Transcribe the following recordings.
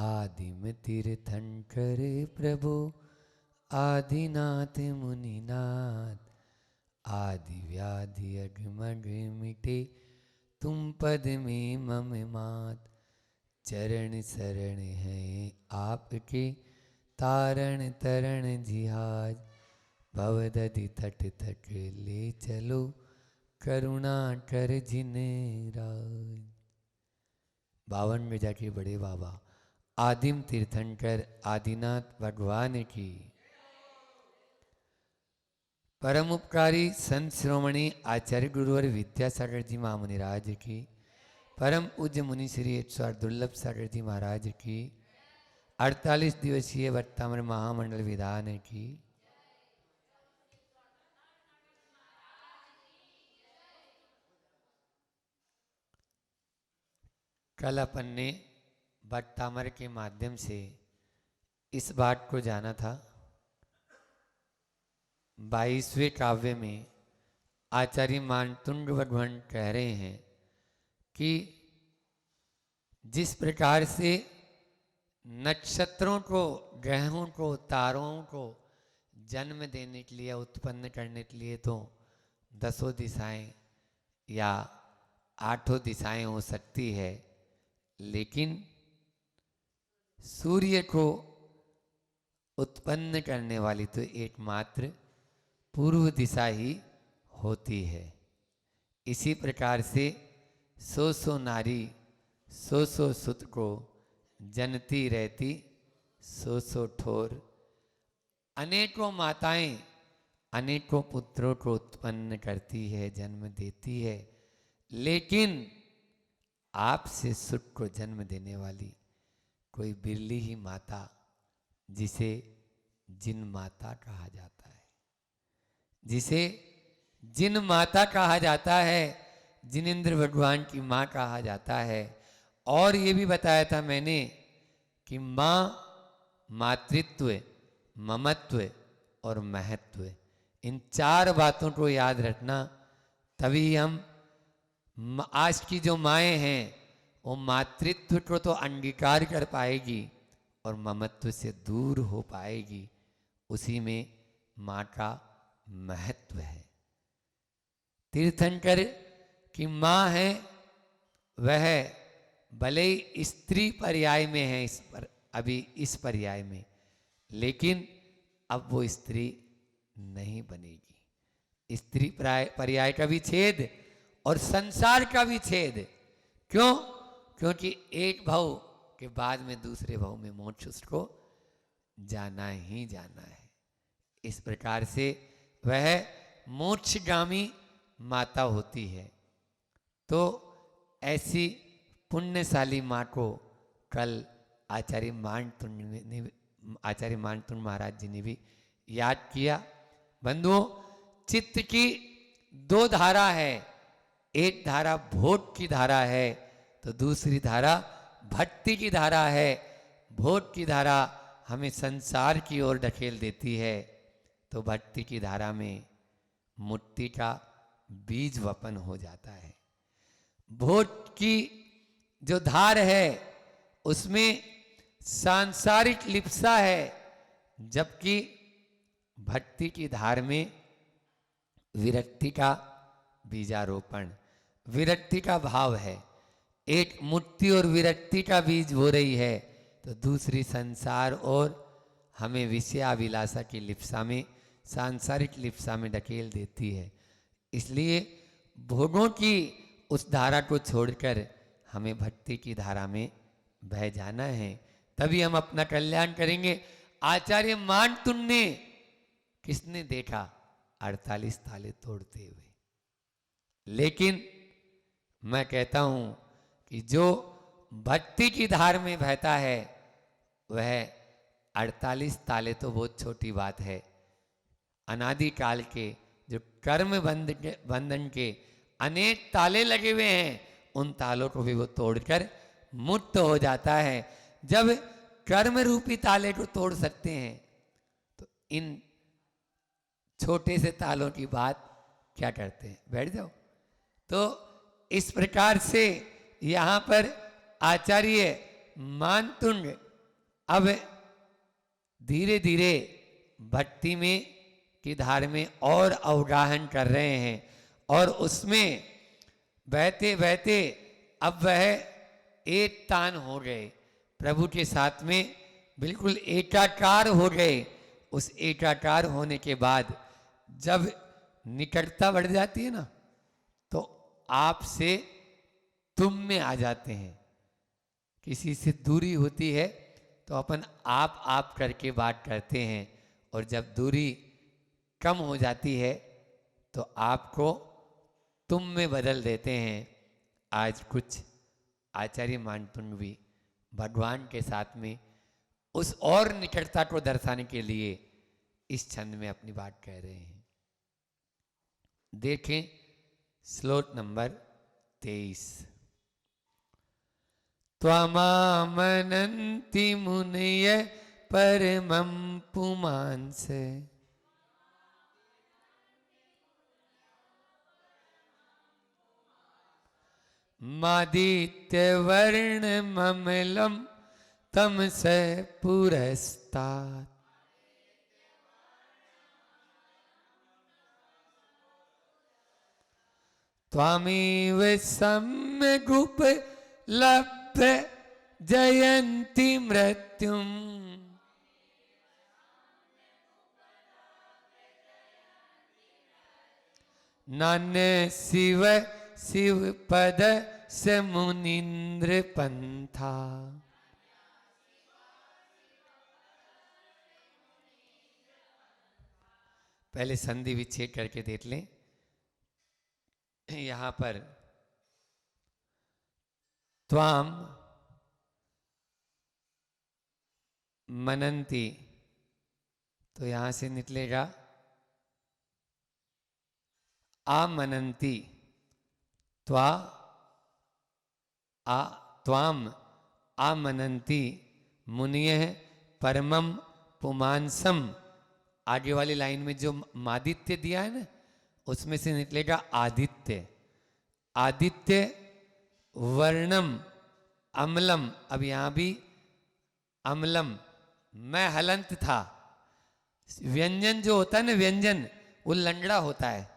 आदिम तीर्थंकर प्रभु आदिनाथ मुनिनाथ, आदि व्याधि अगमग मिटे तुम पद में मम मात। चरण शरण है आपके तारण तरण जिहाज, भवदधि तट तक ले चलो करुणा कर जिन राज। 52 गजा के बड़े बाबा आदिम तीर्थंकर आदिनाथ भगवान की, परम उपकारी संत श्रोमणी आचार्य गुरुवर विद्यासागर जी महामुनिराज की, परम पूज्य मुनि श्री 108 दुर्लभ सागर जी महाराज की, 48 दिवसीय वर्तामर महामंडल विधान की। कल अपन ने भट्टामर के माध्यम से इस बात को जाना था, 22वें काव्य में आचार्य मानतुंग भगवान कह रहे हैं कि जिस प्रकार से नक्षत्रों को, ग्रहों को, तारों को जन्म देने के लिए, उत्पन्न करने के लिए तो 10 दिशाएं या 8 दिशाएं हो सकती है, लेकिन सूर्य को उत्पन्न करने वाली तो एकमात्र पूर्व दिशा ही होती है। इसी प्रकार से 100 नारी 100 सुत को जनती रहती 100 ठोर। अनेकों माताएं अनेकों पुत्रों को उत्पन्न करती है, जन्म देती है, लेकिन आपसे सुख को जन्म देने वाली कोई बिरली ही माता, जिसे जिन माता कहा जाता है, जिसे जिन माता कहा जाता है, जिनेंद्र भगवान की माँ कहा जाता है। और ये भी बताया था मैंने कि माँ मातृत्व, ममत्व और महत्व, इन 4 बातों को याद रखना, तभी हम आज की जो माएँ हैं वो मातृत्व को तो अंगीकार कर पाएगी और ममत्व से दूर हो पाएगी। उसी में माँ का महत्व है। तीर्थंकर की माँ है, वह भले ही स्त्री पर्याय में है अभी इस पर्याय में, लेकिन अब वो स्त्री नहीं बनेगी। स्त्री पर्याय का भी छेद और संसार का भी छेद। क्यों? क्योंकि एक भव के बाद में दूसरे भव में मोक्ष उसको जाना ही जाना है। इस प्रकार से वह मोक्षगामी माता होती है। तो ऐसी पुण्यशाली माँ को कल आचार्य मानतुंड महाराज जी ने भी याद किया। बंधुओं, चित्त की 2 धारा है, एक धारा भोग की धारा है तो दूसरी धारा भक्ति की धारा है। भोग की धारा हमें संसार की ओर ढकेल देती है, तो भक्ति की धारा में मुक्ति का बीज वपन हो जाता है। भोग की जो धार है उसमें सांसारिक लिप्सा है, जबकि भक्ति की धार में विरक्ति का बीजारोपण, विरक्ति का भाव है। एक मुक्ति और विरक्ति का बीज हो रही है, तो दूसरी संसार और हमें विषयाभिलाषा की लिप्सा में, सांसारिक लिप्सा में ढकेल देती है। इसलिए भोगों की उस धारा को छोड़कर हमें भक्ति की धारा में बह जाना है, तभी हम अपना कल्याण करेंगे। आचार्य मानतुंड ने किसने देखा? 48 ताले तोड़ते हुए। लेकिन मैं कहता हूं कि जो भक्ति की धार में बहता है वह 48 ताले तो बहुत छोटी बात है। अनादि काल के जो कर्म बंधन के अनेक ताले लगे हुए हैं, उन तालों को भी वो तोड़कर मुक्त हो जाता है। जब कर्म रूपी ताले को तोड़ सकते हैं तो इन छोटे से तालों की बात क्या करते हैं? बैठ जाओ। तो इस प्रकार से यहाँ पर आचार्य मानतुंड अब धीरे धीरे भक्ति में की धार में और अवगाहन कर रहे हैं और उसमें बहते बहते अब वह एक तान हो गए, प्रभु के साथ में बिल्कुल एकाकार हो गए। उस एकाकार होने के बाद जब निकटता बढ़ जाती है ना, तो आपसे तुम में आ जाते हैं। किसी से दूरी होती है तो अपन आप करके बात करते हैं, और जब दूरी कम हो जाती है तो आपको तुम में बदल देते हैं। आज कुछ आचार्य मानतुंग भी भगवान के साथ में उस और निकटता को दर्शाने के लिए इस छंद में अपनी बात कह रहे हैं। देखें श्लोक नंबर 23। त्वमामनन्ति मुनय परमं पुमांस मादित्यवर्णममलं तमस पुरस्तात्। त्वामेव सम्यगुपलभ्य जयन्ति मृत्युम् नान्य शिव शिव पद से मुनीन्द्र पंथा। पहले संधि विच्छेद करके देख लें। यहां पर त्वाम मनंती, तो यहां से निकलेगा आमनंती। त्वाम आमनंती मुनियः परमं पुमांसम। आगे वाली लाइन में जो मादित्य दिया है ना, उसमें से निकलेगा आदित्य। आदित्य वर्णम अम्लम। अब यहां भी अम्लम, मैं हलंत था। व्यंजन जो होता है ना, व्यंजन वो लंगड़ा होता है,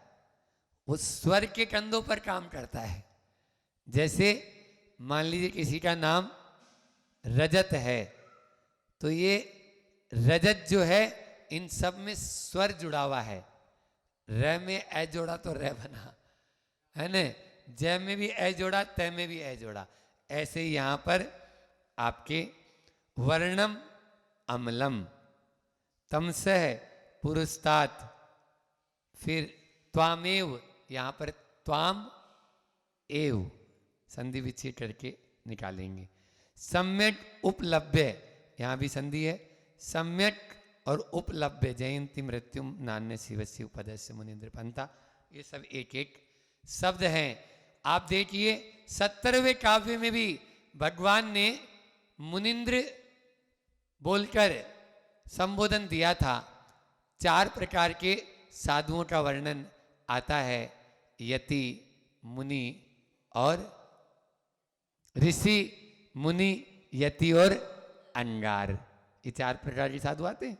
वो स्वर के कंधों पर काम करता है। जैसे मान लीजिए किसी का नाम रजत है, तो ये रजत जो है इन सब में स्वर जुड़ा हुआ है। र में ए जोड़ा तो रे बना, है न। जय में भी ए जोड़ा, तय में भी ए जोड़ा। ऐसे ही यहां पर आपके वर्णम अम्लम तमसह पुरस्तात, फिर त्वामेव, यहां पर त्वाम एव संधि विच्छेद करके निकालेंगे। सम्यक उपलब्ध, यहां भी संधि है। सम्यक और उपलब्ध जयंती मृत्युम नान्य शिवस्य उपदस्य मुनीन्द्र पंथा। ये सब एक एक शब्द हैं। आप देखिए 70वें काव्य में भी भगवान ने मुनीन्द्र बोलकर संबोधन दिया था। 4 प्रकार के साधुओं का वर्णन आता है, यति, मुनि और ऋषि, मुनि, यति और अंगार। ये 4 प्रकार के साधु आते हैं।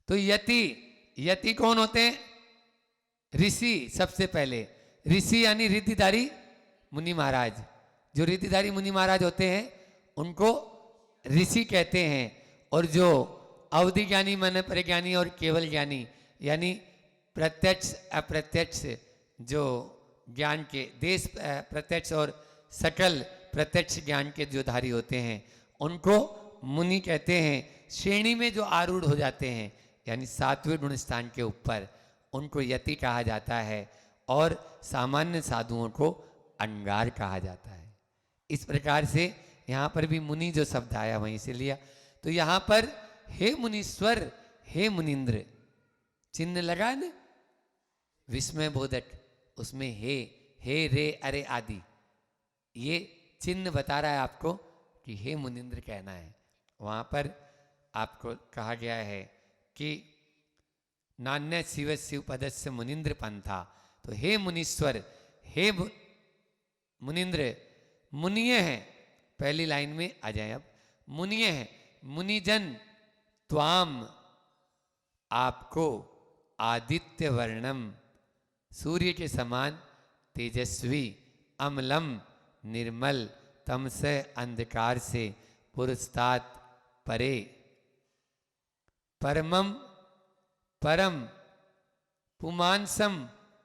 तो यति कौन होते हैं? ऋषि। सबसे पहले ऋषि यानी रिद्धिधारी मुनि महाराज। जो रिद्धिधारी मुनि महाराज होते हैं उनको ऋषि कहते हैं। और जो अवधि ज्ञानी, मन परिज्ञानी और केवल ज्ञानी, यानी प्रत्यक्ष अप्रत्यक्ष जो ज्ञान के, देश प्रत्यक्ष और सकल प्रत्यक्ष ज्ञान के जो धारी होते हैं, उनको मुनि कहते हैं। श्रेणी में जो आरूढ़ हो जाते हैं, यानी 7वें गुण स्थान के ऊपर, उनको यति कहा जाता है। और सामान्य साधुओं को अंगार कहा जाता है। इस प्रकार से यहाँ पर भी मुनि जो शब्द आया वहीं से लिया। तो यहाँ पर हे मुनीश्वर, हे मुनीन्द्र, चिन्ह लगा है ना विस्मय बोधक, उसमें हे रे अरे आदि, ये चिन्ह बता रहा है आपको कि हे मुनीन्द्र कहना है। वहाँ पर आपको कहा गया है कि नान्य शिव शिव पदस्य मुनीन्द्र पंथा। तो हे मुनीश्वर, हे मुनीन्द्र, मुनिय हैं। पहली लाइन में आ जाए अब, मुनिय है, मुनिजन त्वाम आपको आदित्य वर्णम सूर्य के समान तेजस्वी, अम्लम निर्मल, तम से अंधकार से पुरस्तात परे, परमम परम पुमांसम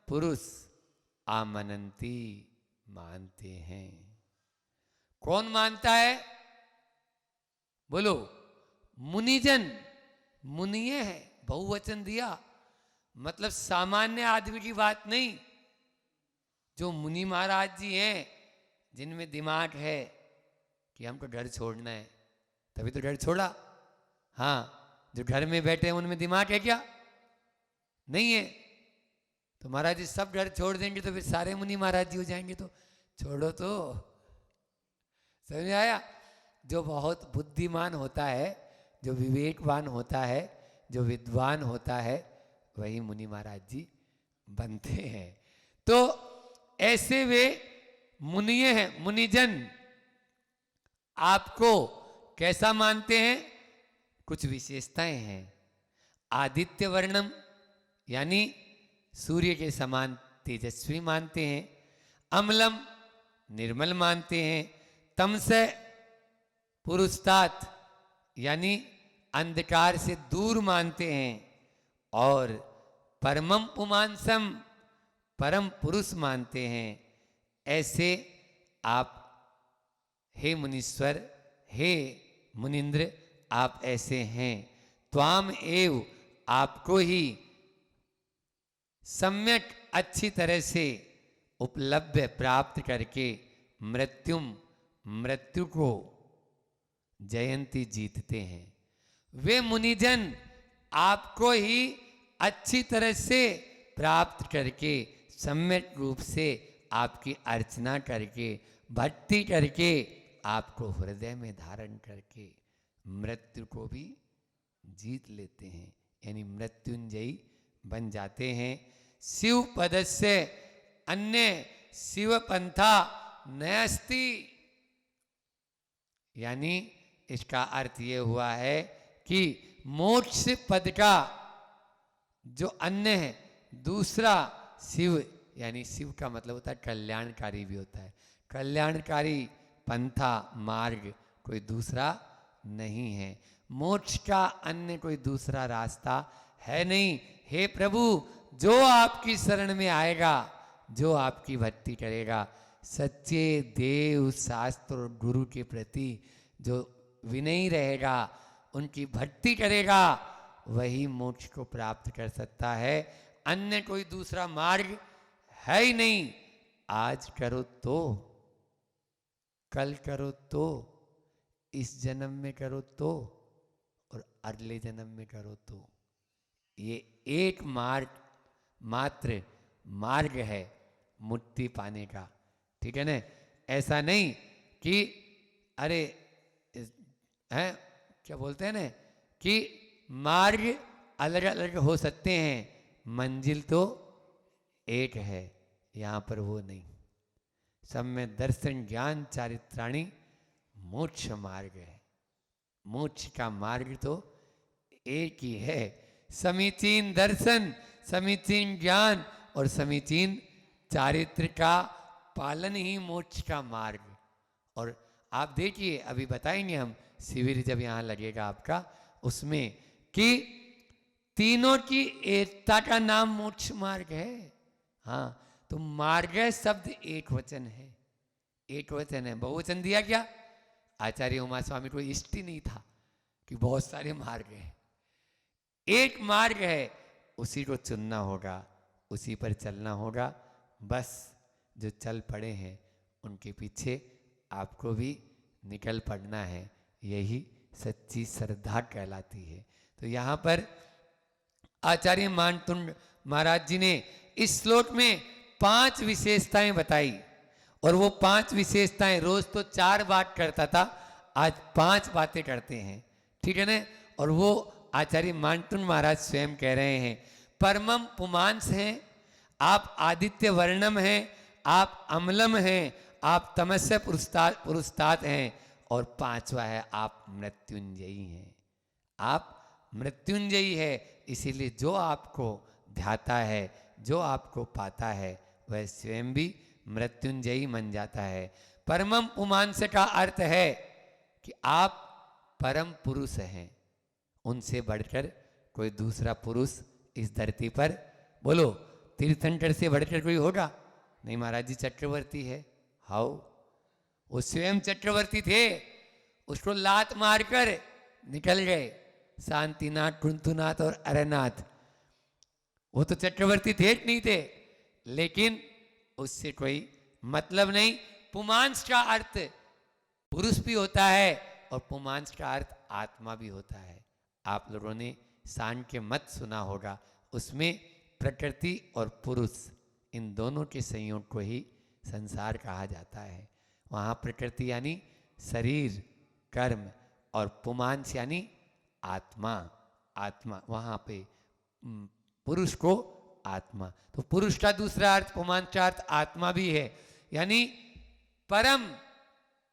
पुरुष आमनंती मानते हैं। कौन मानता है? बोलो। मुनिजन, मुनिय है, बहुवचन दिया, मतलब सामान्य आदमी की बात नहीं। जो मुनि महाराज जी हैं, जिनमें दिमाग है कि हमको डर छोड़ना है, तभी तो डर छोड़ा। हाँ, जो घर में बैठे हैं उनमें दिमाग है क्या? नहीं है। तो महाराज जी सब डर छोड़ देंगे तो फिर सारे मुनि महाराज जी हो जाएंगे। तो छोड़ो तो। समझ में आया? जो बहुत बुद्धिमान होता है, जो विवेकवान होता है, जो विद्वान होता है, वही मुनि महाराज जी बनते हैं। तो ऐसे वे मुनिय हैं, मुनिजन आपको कैसा मानते हैं? कुछ विशेषताएं हैं। आदित्य वर्णम यानी सूर्य के समान तेजस्वी मानते हैं, अम्लम निर्मल मानते हैं, तमसे पुरुस्तात यानी अंधकार से दूर मानते हैं, और परमम पुमांसम परम पुरुष मानते हैं। ऐसे आप हे मुनीश्वर, हे मुनिंद्र, आप ऐसे हैं। त्वाम एव आपको ही सम्यक अच्छी तरह से उपलब्ध प्राप्त करके मृत्यु को जयंती जीतते हैं। वे मुनिजन आपको ही अच्छी तरह से प्राप्त करके, सम्यक रूप से आपकी अर्चना करके, भक्ति करके, आपको हृदय में धारण करके मृत्यु को भी जीत लेते हैं, यानी मृत्युंजयी बन जाते हैं। शिव पदस्य अन्य शिव पंथा नयस्ति, यानी इसका अर्थ ये हुआ है कि मोक्ष पद का जो अन्य है, दूसरा शिव, यानी शिव का मतलब होता है कल्याणकारी भी होता है। कल्याणकारी पंथा मार्ग कोई दूसरा नहीं है। मोक्ष का अन्य कोई दूसरा रास्ता है नहीं। हे प्रभु, जो आपकी शरण में आएगा, जो आपकी भक्ति करेगा, सच्चे देव शास्त्र और गुरु के प्रति जो विनयी रहेगा, उनकी भक्ति करेगा, वही मोक्ष को प्राप्त कर सकता है। अन्य कोई दूसरा मार्ग है ही नहीं। आज करो तो, कल करो तो, इस जन्म में करो तो, और अगले जन्म में करो तो। ये एक मात्र मार्ग है मुक्ति पाने का। ठीक है ना? ऐसा नहीं कि अरे हैं, क्या बोलते हैं ना, कि मार्ग अलग अलग हो सकते हैं, मंजिल तो एक है। यहाँ पर वो नहीं। सब में दर्शन ज्ञान चारित्राणी मोक्ष मार्ग है। मोक्ष का मार्ग तो एक ही है। समीचीन दर्शन, समीचीन ज्ञान और समीचीन चारित्र का पालन ही मोक्ष का मार्ग। और आप देखिए, अभी बताएंगे हम, शिविर जब यहाँ लगेगा आपका, उसमें कि तीनों की एकता का नाम मोक्ष मार्ग है। हाँ, तो मार्ग शब्द एक वचन है, एक वचन है। बहुवचन दिया क्या? आचार्य उमा स्वामी को इष्ट ही नहीं था कि बहुत सारे मार्ग हैं। एक मार्ग है, उसी को चुनना होगा, उसी पर चलना होगा। बस जो चल पड़े हैं उनके पीछे आपको भी निकल पड़ना है। यही सच्ची श्रद्धा कहलाती है। तो यहाँ पर आचार्य मानतुंड महाराज जी ने इस श्लोक में 5 विशेषताएं बताई, और वो 5 विशेषताएं, रोज तो 4 बात करता था, आज 5 बातें करते हैं। ठीक है ना? और वो आचार्य मानतुंड महाराज स्वयं कह रहे हैं, परमम पुमांस हैं, आप आदित्य वर्णम हैं, आप अम्लम हैं, आप तमस्य पुरुस्तात हैं, और पांचवा है आप मृत्युंजयी हैं। आप मृत्युंजयी है, इसीलिए जो आपको ध्याता है, जो आपको पाता है, वह स्वयं भी मृत्युंजयी बन जाता है। परमम पुमांस का अर्थ है कि आप परम पुरुष हैं, उनसे बढ़कर कोई दूसरा पुरुष इस धरती पर, बोलो, तीर्थंकर से बढ़कर कोई होगा नहीं। महाराज जी चक्रवर्ती है, हाउ, वो स्वयं चक्रवर्ती थे, उसको लात मारकर निकल गए शांतिनाथ, कुंतुनाथ और अरनाथ। वो तो चक्रवर्ती थे नहीं थे, लेकिन उससे कोई मतलब नहीं। पुमांस का अर्थ पुरुष भी होता है और पुमांस का अर्थ आत्मा भी होता है। आप लोगों ने सांख्य मत सुना होगा, उसमें प्रकृति और पुरुष इन दोनों के संयोग को ही संसार कहा जाता है। वहाँ प्रकृति यानी शरीर कर्म और पुमांस यानी आत्मा, आत्मा, वहाँ पे पुरुष को आत्मा। तो पुरुष का दूसरा अर्थ पुमांस का अर्थ आत्मा भी है, यानी परम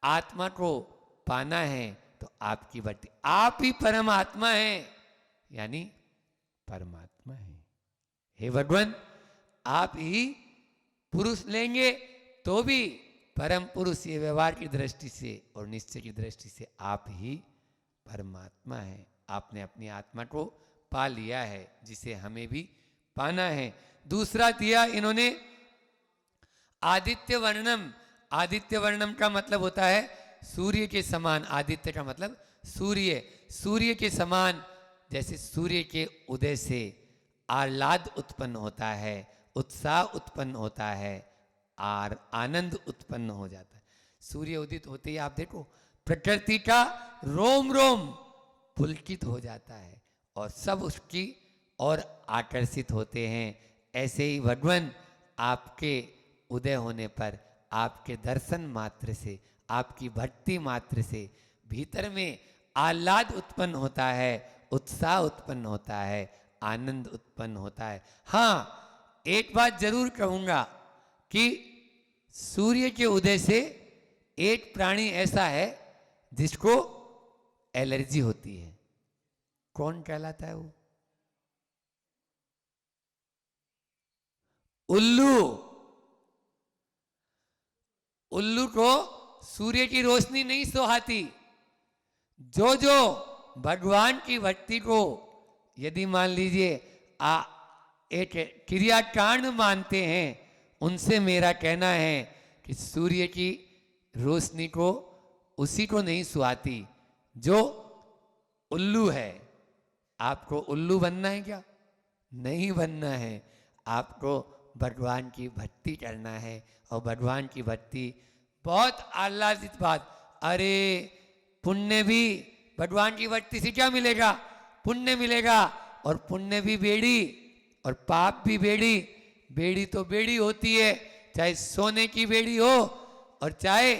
आत्मा को पाना है तो आपकी भक्ति, आप ही परम आत्मा है, यानी परमात्मा है। हे भगवान, आप ही पुरुष लेंगे तो भी परम पुरुष, ये व्यवहार की दृष्टि से और निश्चय की दृष्टि से आप ही परमात्मा है। आपने अपनी आत्मा को पा लिया है, जिसे हमें भी पाना है। दूसरा दिया इन्होंने आदित्य वर्णम। आदित्य वर्णम का मतलब होता है सूर्य के समान। आदित्य का मतलब सूर्य, सूर्य के समान। जैसे सूर्य के उदय से आह्लाद उत्पन्न होता है, उत्साह उत्पन्न होता है, और आनंद उत्पन्न हो जाता है। सूर्य उदित होते ही आप देखो प्रकृति का रोम रोम पुलकित हो जाता है और सब उसकी और आकर्षित होते हैं। ऐसे ही भगवान आपके उदय होने पर, आपके दर्शन मात्र से, आपकी भक्ति मात्र से भीतर में आह्लाद उत्पन्न होता है, उत्साह उत्पन्न होता है, आनंद उत्पन्न होता है। हाँ, एक बात जरूर कहूंगा कि सूर्य के उदय से एक प्राणी ऐसा है जिसको एलर्जी होती है। कौन कहलाता है वो? उल्लू। उल्लू को सूर्य की रोशनी नहीं सुहाती। जो जो भगवान की भक्ति को, यदि मान लीजिए एक क्रियाकांड मानते हैं, उनसे मेरा कहना है कि सूर्य की रोशनी को उसी को नहीं सुहाती जो उल्लू है। आपको उल्लू बनना है क्या? नहीं बनना है। आपको भगवान की भक्ति करना है, और भगवान की भक्ति बहुत आह्लादित बात। अरे पुण्य भी भगवान की भक्ति से क्या मिलेगा? पुण्य मिलेगा, और पुण्य भी बेड़ी और पाप भी बेड़ी। बेड़ी तो बेड़ी होती है, चाहे सोने की बेड़ी हो और चाहे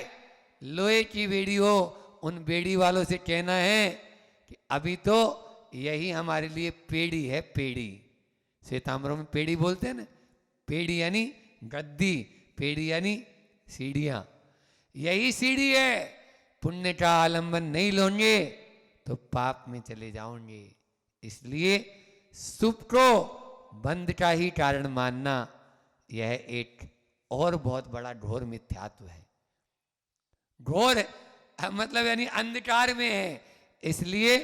लोहे की बेड़ी हो। उन बेड़ी वालों से कहना है कि अभी तो यही हमारे लिए पेड़ी है, पेड़ी। श्वेतांबरों में पेड़ी बोलते हैं ना, पेड़ी यानी गद्दी, पेड़ी यानी सीढ़ियां। यही सीढ़ी है। पुण्य का आलंबन नहीं लोगे तो पाप में चले जाओगे। इसलिए सुख को बंध का ही कारण मानना, यह एक और बहुत बड़ा घोर मिथ्यात्व है। घोर मतलब यानी अंधकार में है। इसलिए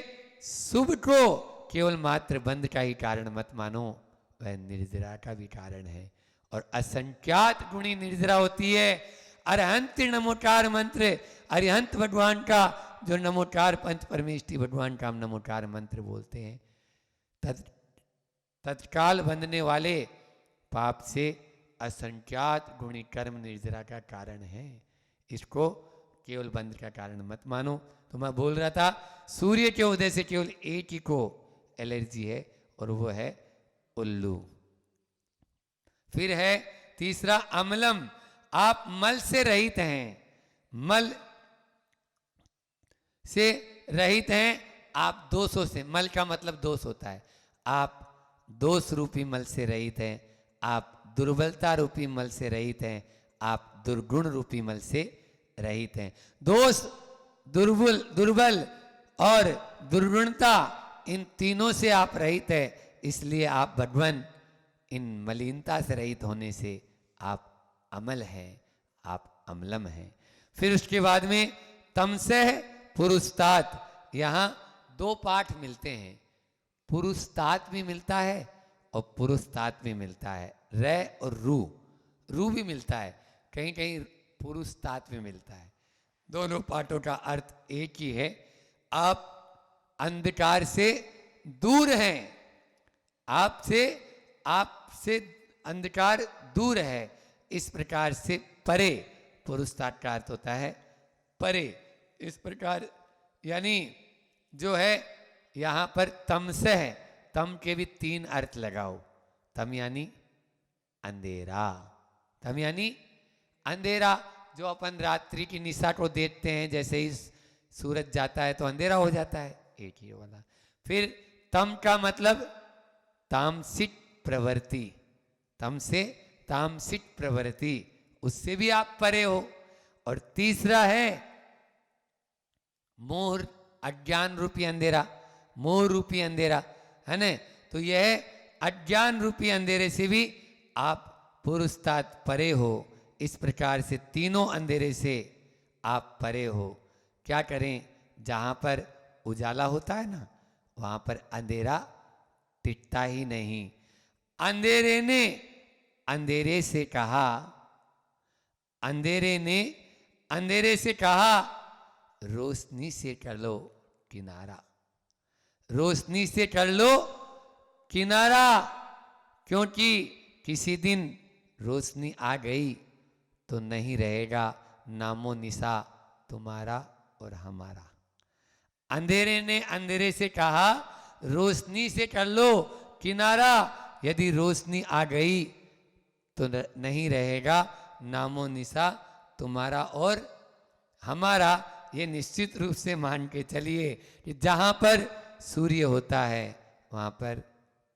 शुभ को केवल मात्र बंध का ही कारण मत मानो, वह निर्जरा का भी कारण है। और असंख्यात गुणी निर्जरा होती है। अरहंत नमोकार मंत्र, अरिहंत भगवान का जो नमोकार पंच परमेष्टि भगवान का हम नमोकार मंत्र बोलते हैं, तत्काल बंधने वाले पाप से असंख्यात गुणी कर्म निर्जरा का कारण है। इसको केवल बंध का कारण मत मानो। तो मैं बोल रहा था सूर्य के उदय से केवल एक ही को एलर्जी है, और वो है उल्लू। फिर है तीसरा अम्लम। आप मल से रहित हैं, मल से रहित हैं। आप दोषों से, मल का मतलब दोष होता है, आप दोष रूपी मल से रहित हैं। आप दुर्बलता रूपी मल से रहित हैं। आप दुर्गुण रूपी मल से रहित हैं। दोष दुर्बल और दुर्गुणता, इन तीनों से आप रहित है। इसलिए आप भगवान इन मलिनता से रहित होने से आप अमल हैं, आप अमलम हैं। फिर उसके बाद में तमसह पुरुषतात, यहाँ दो पाठ मिलते हैं, पुरुषतात भी मिलता है और पुरुषतात भी मिलता है। रे और रू भी मिलता है, कहीं कहीं पुरुषतात भी मिलता है। दोनों पाठों का अर्थ एक ही है। आप अंधकार से दूर हैं, आपसे अंधकार दूर है, इस प्रकार से परे। पुरुषतात का अर्थ होता है परे। इस प्रकार यानी जो है यहाँ पर तम से है, तम के भी तीन अर्थ लगाओ। तम यानी अंधेरा, तम यानी अंधेरा, जो अपन रात्रि की निशा को देखते हैं, जैसे ही सूरज जाता है तो अंधेरा हो जाता है, एक ही वाला। फिर तम का मतलब तामसिक प्रवृत्ति, तम से तामसिक प्रवृत्ति, उससे भी आप परे हो। और तीसरा है मोह, अज्ञान रूपी अंधेरा, मोह रूपी अंधेरा, है ना। तो यह अज्ञान रूपी अंधेरे से भी आप पुरुषतात परे हो। इस प्रकार से तीनों अंधेरे से आप परे हो। क्या करें, जहां पर उजाला होता है ना, वहां पर अंधेरा टिकता ही नहीं। अंधेरे ने अंधेरे से कहा, अंधेरे ने अंधेरे से कहा, रोशनी से कर लो किनारा, रोशनी से कर लो किनारा। क्योंकि किसी दिन रोशनी आ गई तो नहीं रहेगा नामो निशा तुम्हारा और हमारा। अंधेरे ने अंधेरे से कहा, रोशनी से कर लो किनारा। यदि रोशनी आ गई तो नहीं रहेगा नामो निशा तुम्हारा और हमारा। ये निश्चित रूप से मान के चलिए कि जहां पर सूर्य होता है वहां पर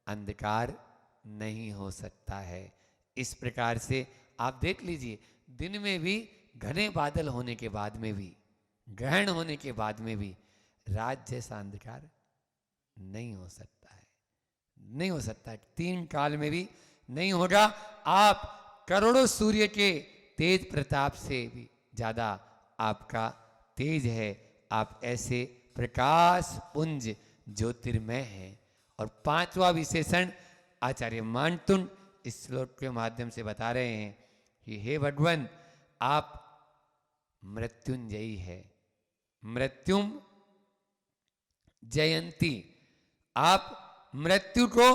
अंधकार नहीं हो सकता है। इस प्रकार से आप देख लीजिए, दिन में भी घने बादल होने के बाद में भी, ग्रहण होने के बाद में भी रात जैसा अंधकार नहीं हो सकता है, नहीं हो सकता है। तीन काल में भी नहीं होगा। आप करोड़ों सूर्य के तेज प्रताप से भी ज्यादा आपका तेज है। आप ऐसे प्रकाश पुंज ज्योतिर्मय हैं। और पांचवा विशेषण आचार्य मानतुंड इस श्लोक के माध्यम से बता रहे हैं कि हे भगवान, आप मृत्युंजयी है, मृत्युम जयंती, आप मृत्यु को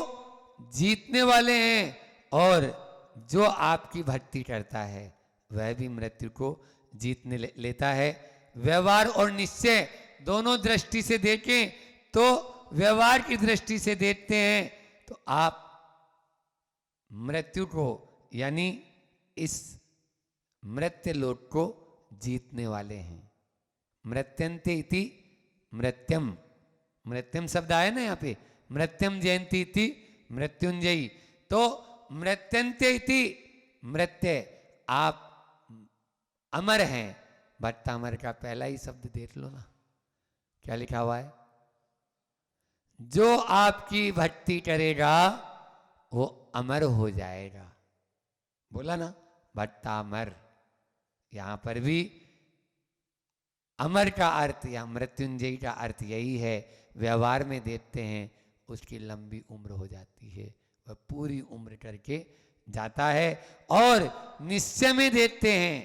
जीतने वाले हैं। और जो आपकी भक्ति करता है वह भी मृत्यु को जीतने लेता है। व्यवहार और निश्चय दोनों दृष्टि से देखें तो व्यवहार की दृष्टि से देखते हैं तो आप मृत्यु को यानी इस मृत्यु लोक को जीतने वाले हैं। मृत्यंते इति मृत्यम, मृत्यम शब्द आया ना यहाँ पे, मृत्यम जयंती इति मृत्युंजयी। तो मृत्यंते इति मृत्य, आप अमर हैं। भट्टामर का पहला ही शब्द देख लो ना, क्या लिखा हुआ है, जो आपकी भक्ति करेगा वो अमर हो जाएगा। बोला ना भट्टामर। यहां पर भी अमर का अर्थ या मृत्युंजयी का अर्थ यही है। व्यवहार में देखते हैं उसकी लंबी उम्र हो जाती है, वह पूरी उम्र करके जाता है। और निश्चय में देखते हैं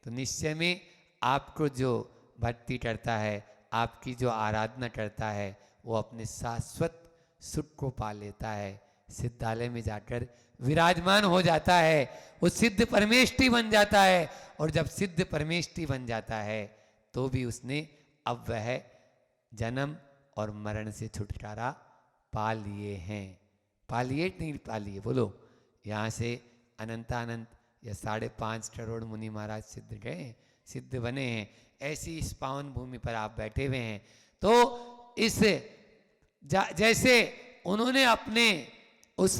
तो निश्चय में आपको जो भक्ति करता है, आपकी जो आराधना करता है, वो अपने शाश्वत सुख को पा लेता है, सिद्धालय में जाकर विराजमान हो जाता है, वो सिद्ध परमेष्टि बन जाता है। और जब सिद्ध परमेष्टि बन जाता है तो भी उसने अब वह जन्म और मरण से छुटकारा पा लिए हैं। पा लिए नहीं पा लिए, बोलो। यहाँ से अनंतानंत या 5.5 करोड़ मुनि महाराज सिद्ध गए, सिद्ध बने हैं। ऐसी इस पावन भूमि पर आप बैठे हुए हैं। तो इस जैसे उन्होंने अपने उस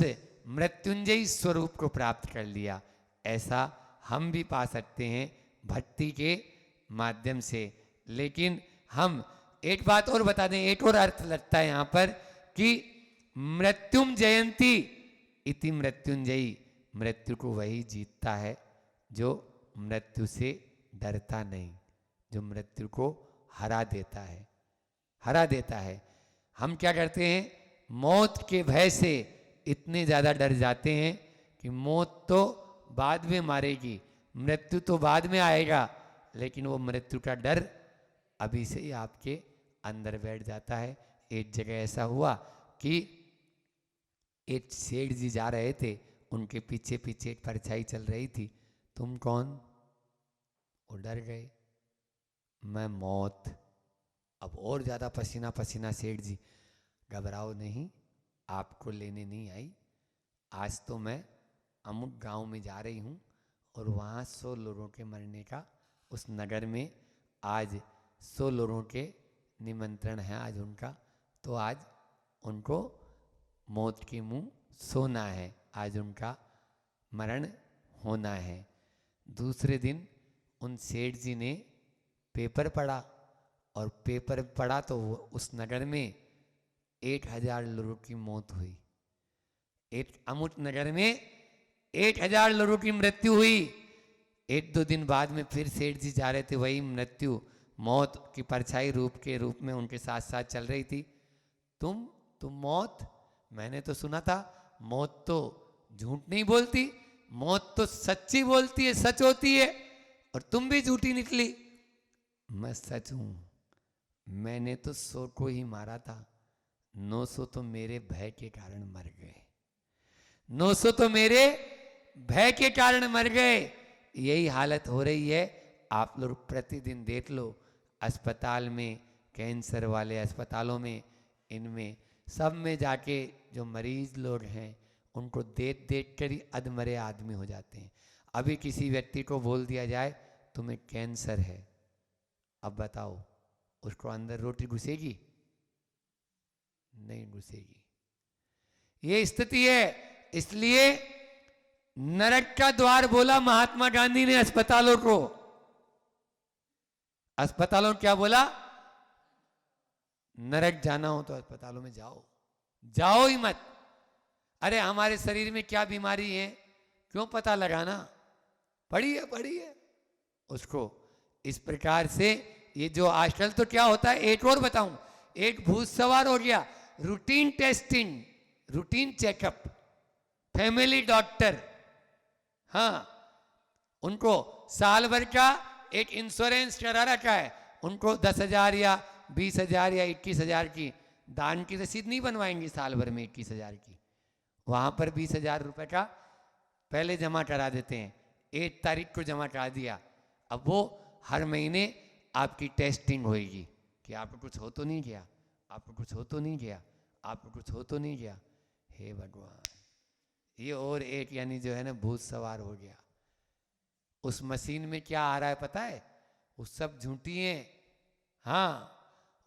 मृत्युंजयी स्वरूप को प्राप्त कर लिया, ऐसा हम भी पा सकते हैं भक्ति के माध्यम से। लेकिन हम एक बात और बता दें, एक और अर्थ लगता है यहाँ पर कि मृत्युम जयंती इति मृत्युंजयी, मृत्यु को वही जीतता है जो मृत्यु से डरता नहीं, जो मृत्यु को हरा देता है, हरा देता है। हम क्या करते हैं, मौत के भय से इतने ज़्यादा डर जाते हैं कि मौत तो बाद में मारेगी, मृत्यु तो बाद में आएगा, लेकिन वो मृत्यु का डर अभी से ही आपके अंदर बैठ जाता है। एक जगह ऐसा हुआ कि एक सेठ जी जा रहे थे, उनके पीछे पीछे एक परछाई चल रही थी। तुम कौन? वो डर गए, मैं मौत। अब और ज़्यादा पसीना पसीना। सेठ जी, घबराओ नहीं, आपको लेने नहीं आई, आज तो मैं अमुक गांव में जा रही हूँ और वहाँ 100 लोगों के मरने का, उस नगर में आज 100 लोगों के निमंत्रण है आज उनका, तो आज उनको मौत के मुंह सोना है, आज उनका मरण होना है। दूसरे दिन उन सेठ जी ने पेपर पढ़ा, और पेपर पढ़ा तो उस नगर में 1000 लोगों की मौत हुई। एक अमुक नगर में 1000 लोगों की मृत्यु हुई। 1-2 दिन बाद में फिर सेठ जी जा रहे थे, वही मृत्यु, मौत की परछाई रूप में उनके साथ साथ चल रही थी। तुम मौत, मैंने तो सुना था मौत तो झूठ नहीं बोलती, मौत तो सच्ची बोलती है, सच होती है, और तुम भी झूठी निकली। मैं सच हूं, मैंने तो 100 को ही मारा था, 900 तो मेरे भय के कारण मर गए, 900 तो मेरे भय के कारण मर गए। यही हालत हो रही है। आप लोग प्रतिदिन देख लो, अस्पताल में, कैंसर वाले अस्पतालों में, इनमें सब में जाके जो मरीज लोग हैं उनको देख देख कर ही अधमरे आदमी हो जाते हैं। अभी किसी व्यक्ति को बोल दिया जाए तुम्हें कैंसर है, अब बताओ उसको अंदर रोटी घुसेगी? नहीं घुसेगी। ये स्थिति है। इसलिए नरक का द्वार बोला महात्मा गांधी ने अस्पतालों को। अस्पतालों क्या बोला? नरक जाना हो तो अस्पतालों में जाओ, जाओ ही मत। अरे हमारे शरीर में क्या बीमारी है क्यों पता लगाना, पढ़िए उसको। इस प्रकार से ये जो आजकल तो क्या होता है, एक और बताऊं, एक भूत सवार हो गया, routine testing, routine checkup, family doctor. हाँ, उनको साल भर का एक इंश्योरेंस करा रखा है, उनको 10,000 या 20,000 या 21,000 की दान की रसीद नहीं बनवाएंगे साल भर में 21,000 की, वहां पर 20,000 रुपए का पहले जमा करा देते हैं, 1 तारीख को जमा करा दिया। अब वो हर महीने आपकी टेस्टिंग होगी कि आपको कुछ हो तो नहीं गया, आपको कुछ हो तो नहीं गया, आपको कुछ हो तो नहीं गया। हे भगवान, ये और एक यानी जो है ना भूत सवार हो गया। उस मशीन में क्या आ रहा है पता है? वो सब झूठी है। हाँ,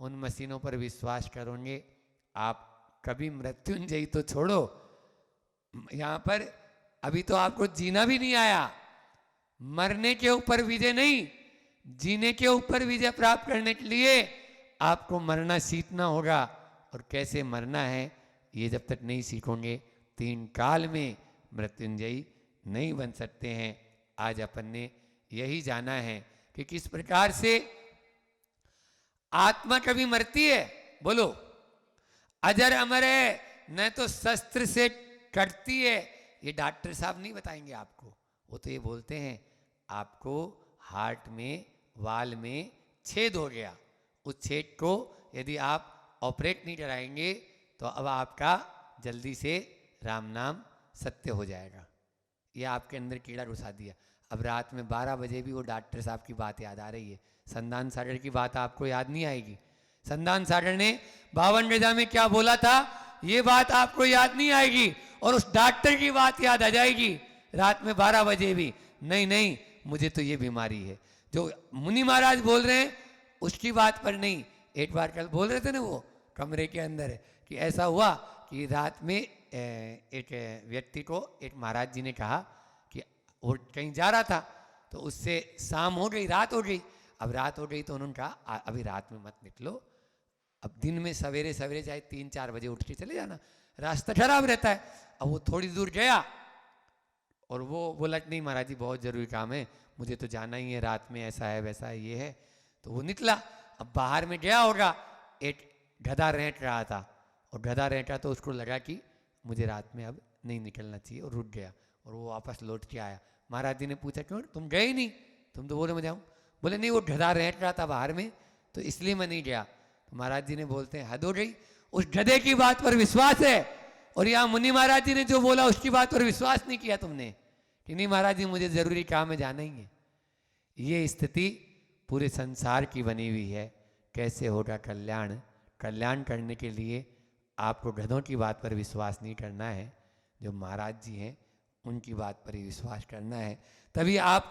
उन मशीनों पर विश्वास करोगे आप, कभी मृत्युंजयी तो छोड़ो, यहां पर अभी तो आपको जीना भी नहीं आया। मरने के ऊपर विजय नहीं, जीने के ऊपर विजय प्राप्त करने के लिए आपको मरना सीखना होगा। और कैसे मरना है ये जब तक नहीं सीखोगे 3 काल में मृत्युंजयी नहीं बन सकते हैं। आज अपन ने यही जाना है कि किस प्रकार से आत्मा कभी मरती है, बोलो, अजर अमर है, न तो शस्त्र से कटती है। ये डॉक्टर साहब नहीं बताएंगे आपको, वो तो ये बोलते हैं आपको हार्ट में, वाल में छेद हो गया, उस छेद को यदि आप ऑपरेट नहीं कराएंगे तो अब आपका जल्दी से राम नाम सत्य हो जाएगा। ये आपके अंदर कीड़ा घुसा दिया। अब रात में 12 बजे भी वो डॉक्टर साहब की बात याद आ रही है, संदान सागर की बात आपको याद नहीं आएगी। संदान सागर ने 52 गजा में क्या बोला था, ये बात आपको याद नहीं आएगी, और उस डॉक्टर की बात याद आ जाएगी रात में 12 बजे भी। नहीं, मुझे तो ये बीमारी है। जो मुनि महाराज बोल रहे हैं उसकी बात पर नहीं। एक बार कल बोल रहे थे ना वो कमरे के अंदर कि ऐसा हुआ कि रात में एक व्यक्ति को एक महाराज जी ने कहा कि वो कहीं जा रहा था, तो उससे शाम हो गई, रात हो गई। अब रात हो गई तो उन्होंने कहा अभी रात में मत निकलो, अब दिन में सवेरे सवेरे चाहे 3-4 बजे उठ के चले जाना, रास्ता खराब रहता है। अब वो थोड़ी दूर गया और वो बोला नहीं महाराज जी बहुत ज़रूरी काम है, मुझे तो जाना ही है, रात में ऐसा है वैसा है ये है। तो वो निकला। अब बाहर में गया होगा, एक गधा रेंट रहा था और गधा रेंटा तो उसको लगा कि मुझे रात में अब नहीं निकलना चाहिए और रुक गया और वो वापस लौट के आया। महाराज जी ने पूछा क्यों तुम गए ही नहीं, तुम तो बोले मैं जाऊँ। बोले नहीं वो गधा रेंट रहा था बाहर में तो इसलिए मैं नहीं गया। तो महाराज जी ने बोलते हैं हद हो गई, उस गधे की बात पर विश्वास है और यहाँ मुनि महाराज जी ने जो बोला उसकी बात पर विश्वास नहीं किया तुमने कि नहीं महाराज जी मुझे ज़रूरी काम है जाना ही है। ये स्थिति पूरे संसार की बनी हुई है। कैसे होगा कल्याण? कल्याण करने के लिए आपको गधों की बात पर विश्वास नहीं करना है, जो महाराज जी हैं उनकी बात पर ही विश्वास करना है, तभी आप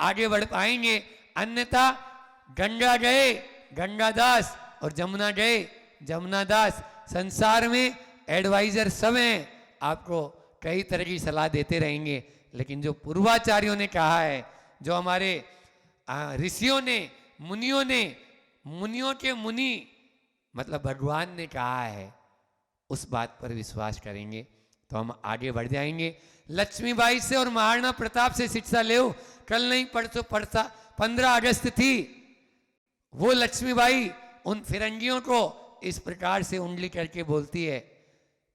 आगे बढ़ पाएंगे। अन्यथा गंगा गए गंगादास और जमुना गए जमुनादास। संसार में एडवाइजर सब हैं, आपको कई तरह की सलाह देते रहेंगे, लेकिन जो पूर्वाचार्यों ने कहा है, जो हमारे ऋषियों ने मुनियों के मुनि मतलब भगवान ने कहा है, उस बात पर विश्वास करेंगे तो हम आगे बढ़ जाएंगे। लक्ष्मीबाई से और महाराणा प्रताप से शिक्षा ले, कल नहीं परसों 15 अगस्त थी, वो लक्ष्मीबाई उन फिरंगियों को इस प्रकार से उंगली करके बोलती है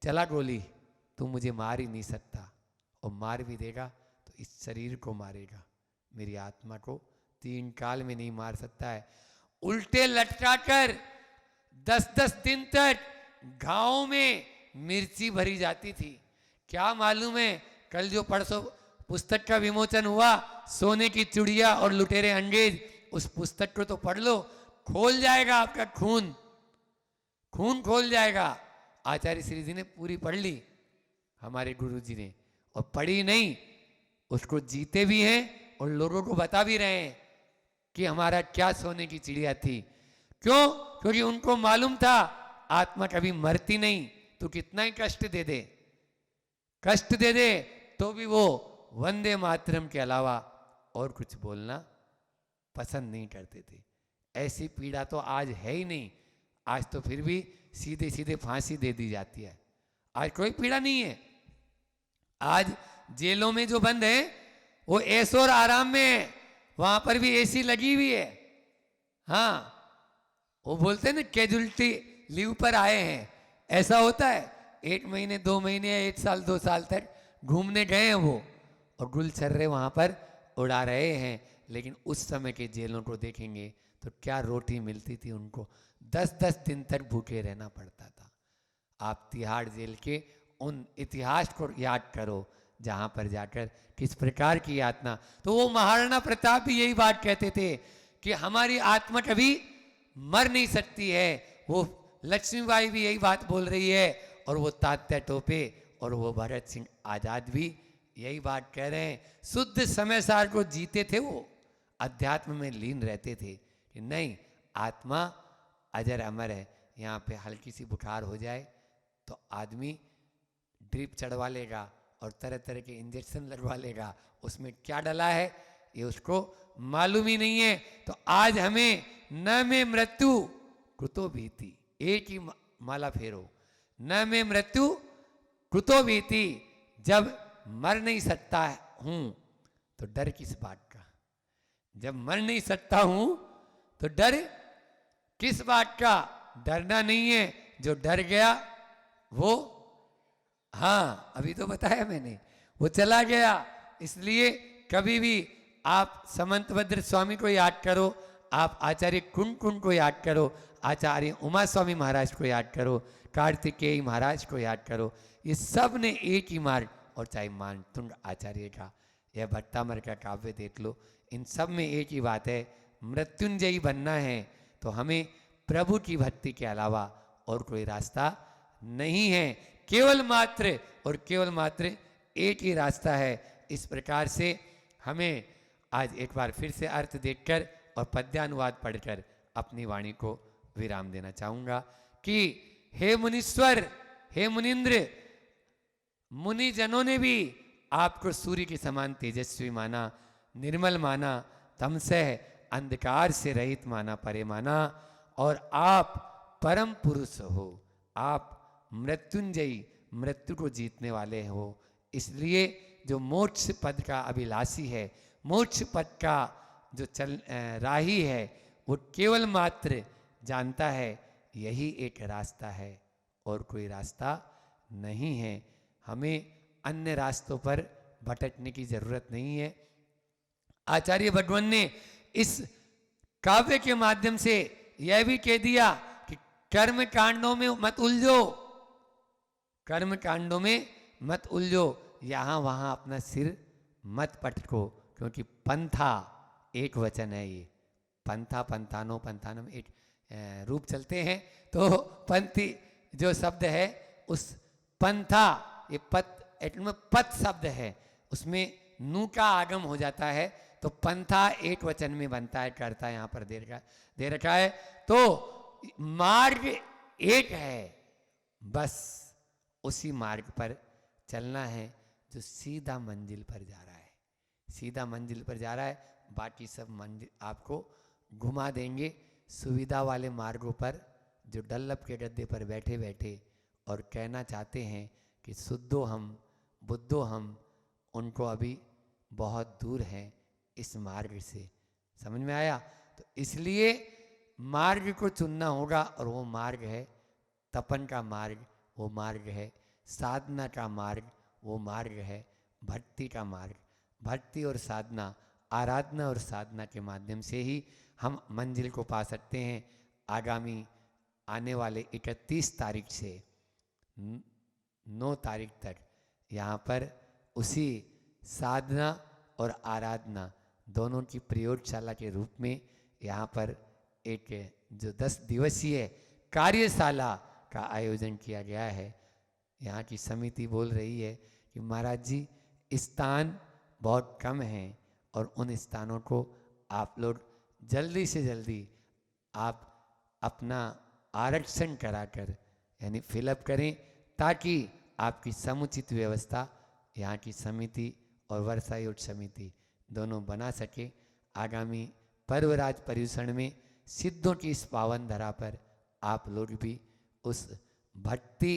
चला गोली, तू मुझे मार ही नहीं सकता, और मार भी देगा तो इस शरीर को मारेगा, मेरी आत्मा को 3 काल में नहीं मार सकता है। उल्टे लटकाकर 10-10 दिन तक घावों में मिर्ची भरी जाती थी। क्या मालूम है कल जो परसों पुस्तक का विमोचन हुआ, सोने की चुड़िया और लुटेरे अंग्रेज, उस पुस्तक को तो पढ़ लो, खोल जाएगा आपका खून खोल जाएगा। आचार्य श्री जी ने पूरी पढ़ ली, हमारे गुरु जी ने, और पढ़ी नहीं उसको जीते भी हैं और लोगों को बता भी रहे हैं कि हमारा क्या सोने की चिड़िया थी। क्यों? क्योंकि उनको मालूम था आत्मा कभी मरती नहीं, तो कितना ही कष्ट दे दे तो भी वो वंदे मातरम के अलावा और कुछ बोलना पसंद नहीं करते थे। ऐसी पीड़ा तो आज है ही नहीं। आज तो फिर भी सीधे सीधे फांसी दे दी जाती है, आज कोई पीड़ा नहीं है। आज जेलों में जो बंद है वो ऐशो और आराम में है, वहां पर भी एसी लगी हुई है। हाँ, वो बोलते हैं ना कैजुअलिटी लीव पर आए हैं, ऐसा होता है। 1 महीने 2 महीने 1 साल 2 साल तक घूमने गए हैं वो, और गुलछर्रे वहां पर उड़ा रहे हैं। लेकिन उस समय के जेलों को देखेंगे तो क्या रोटी मिलती थी उनको, 10-10 दिन तक भूखे रहना पड़ता था। आप तिहाड़ जेल के उन इतिहास को याद करो जहां पर जाकर किस प्रकार की यातना। तो वो महाराणा प्रताप भी यही बात कहते थे कि हमारी आत्मा कभी मर नहीं सकती है। वो लक्ष्मीबाई भी यही बात बोल रही है, और वो तात्या टोपे और वो भगत सिंह आजाद भी यही बात कह रहे हैं। शुद्ध समय सार को जीते थे, वो अध्यात्म में लीन रहते थे कि नहीं, आत्मा अजर अमर है। यहाँ पे हल्की सी बुखार हो जाए तो आदमी ड्रिप चढ़वा लेगा और तरह तरह के इंजेक्शन लगवा लेगा, उसमें क्या डला है ये उसको मालूम ही नहीं है। तो आज हमें न में मृत्यु कुतो भीति, एक ही माला फेरो, न में मृत्यु कुतो भीति। जब मर नहीं सकता हूं तो डर किस बात का? जब मर नहीं सकता हूं तो डर किस बात का? डरना नहीं है, जो डर गया वो, हाँ अभी तो बताया मैंने, वो चला गया। इसलिए कभी भी आप समंतभद्र स्वामी को याद करो, आप आचार्य कुंड को याद करो, आचार्य उमा स्वामी महाराज को याद करो, कार्तिकेय महाराज को याद करो। ये सब ने एक ही मार्ग, और चाहे मानतुंड आचार्य का या भट्टामर का काव्य देख लो, इन सब में एक ही बात है, मृत्युंजयी बनना है तो हमें प्रभु की भक्ति के अलावा और कोई रास्ता नहीं है। केवल मात्र एक ही रास्ता है। इस प्रकार से हमें आज एक बार फिर से अर्थ देखकर और पद्यानुवाद पढ़कर अपनी वाणी को विराम देना चाहूँगा कि हे मुनीश्वर, हे मुनीन्द्र, मुनि जनों ने भी आपको सूर्य के समान तेजस्वी माना, निर्मल माना, तमसे अंधकार से रहित माना परे माना, और आप परम पुरुष हो, आप मृत्युंजयी, मृत्यु को जीतने वाले हो। इसलिए जो मोक्ष पद का अभिलाषी है, मोक्ष पद का जो राही है, वो केवल मात्र जानता है यही एक रास्ता है और कोई रास्ता नहीं है। हमें अन्य रास्तों पर भटकने की जरूरत नहीं है। आचार्य भगवान ने इस काव्य के माध्यम से यह भी कह दिया कि कर्म कांडों में मत उलझो, कर्म कांडों में मत उलझो, यहां वहां अपना सिर मत पटको, क्योंकि पंथा एक वचन है। ये पंथा, पंथानो, पंथानम एक रूप चलते हैं। तो पंथी जो शब्द है, उस पंथा, ये पथ शब्द है, उसमें नू का आगम हो जाता है, तो पंथा एक वचन में बनता है, करता यहाँ पर दे रखा है। तो मार्ग एक है, बस उसी मार्ग पर चलना है जो सीधा मंजिल पर जा रहा है, सीधा मंजिल पर जा रहा है। बाकी सब मंजिल आपको घुमा देंगे सुविधा वाले मार्गों पर, जो डल्लभ के गद्दे पर बैठे बैठे और कहना चाहते हैं कि शुद्धो हम बुद्धो हम, उनको अभी बहुत दूर हैं इस मार्ग से। समझ में आया? तो इसलिए मार्ग को चुनना होगा, और वो मार्ग है तपन का मार्ग, वो मार्ग है साधना का मार्ग, वो मार्ग है भक्ति का मार्ग। भक्ति और साधना, आराधना और साधना के माध्यम से ही हम मंजिल को पा सकते हैं। आगामी आने वाले 31 तारीख से 9 तारीख तक यहाँ पर उसी साधना और आराधना दोनों की प्रयोगशाला के रूप में यहाँ पर एक जो 10 दिवसीय कार्यशाला का आयोजन किया गया है। यहाँ की समिति बोल रही है कि महाराज जी स्थान बहुत कम हैं, और उन स्थानों को आप लोग जल्दी से जल्दी आप अपना आरक्षण कराकर यानी फिलअप करें, ताकि आपकी समुचित व्यवस्था यहाँ की समिति और वर्षा योग समिति दोनों बना सके। आगामी पर्वराज पर्यूषण में सिद्धों की इस पावन धरा पर आप लोग भी उस भक्ति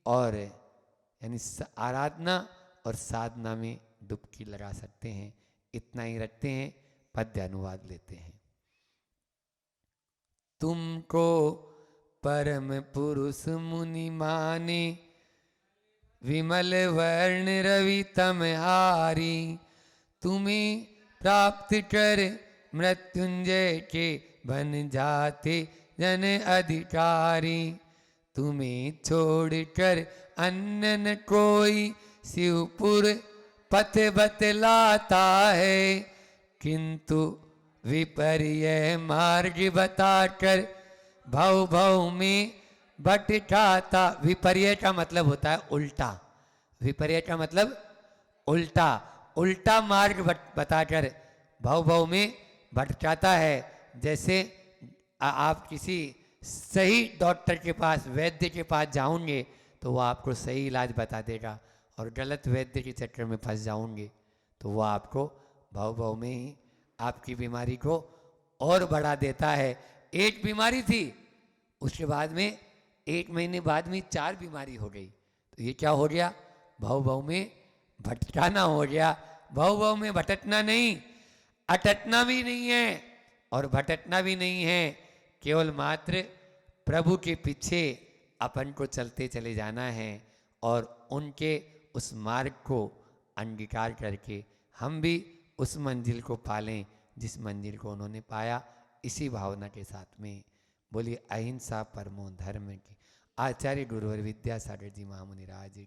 और यानी आराधना और साधना में डुबकी लगा सकते हैं। इतना ही रखते हैं, पद्य अनुवाद लेते हैं। तुमको परम पुरुष मुनि माने, विमल वर्ण रवि तमहारी, तुम्हें प्राप्त कर मृत्युंजय के बन जाते जन अधिकारी। तुम्हें छोड़कर अन्य न कोई शिवपुर पथ बतलाता है, किंतु विपर्य मार्ग बताकर भव भव में भटकाता। विपर्य का मतलब होता है उल्टा, विपर्य का मतलब उल्टा, उल्टा मार्ग बताकर भव भव में भटकाता है। जैसे आप किसी सही डॉक्टर के पास, वैद्य के पास जाओगे तो वो आपको सही इलाज बता देगा, और गलत वैद्य के चक्कर में फंस जाओगे तो वो आपको भव भव में ही आपकी बीमारी को और बढ़ा देता है। एक बीमारी थी, उसके बाद में 1 महीने बाद में 4 बीमारी हो गई, तो ये क्या हो गया? भव भव में भटकाना हो गया। भव भव में भटकना नहीं, अटकना भी नहीं है और भटकना भी नहीं है, केवल मात्र प्रभु के पीछे अपन को चलते चले जाना है, और उनके उस मार्ग को अंगीकार करके हम भी उस मंजिल को पालें जिस मंजिल को उन्होंने पाया। इसी भावना के साथ में बोलिए अहिंसा परमो धर्म की। आचार्य गुरुवर विद्यासागर जी महामुनि राज की।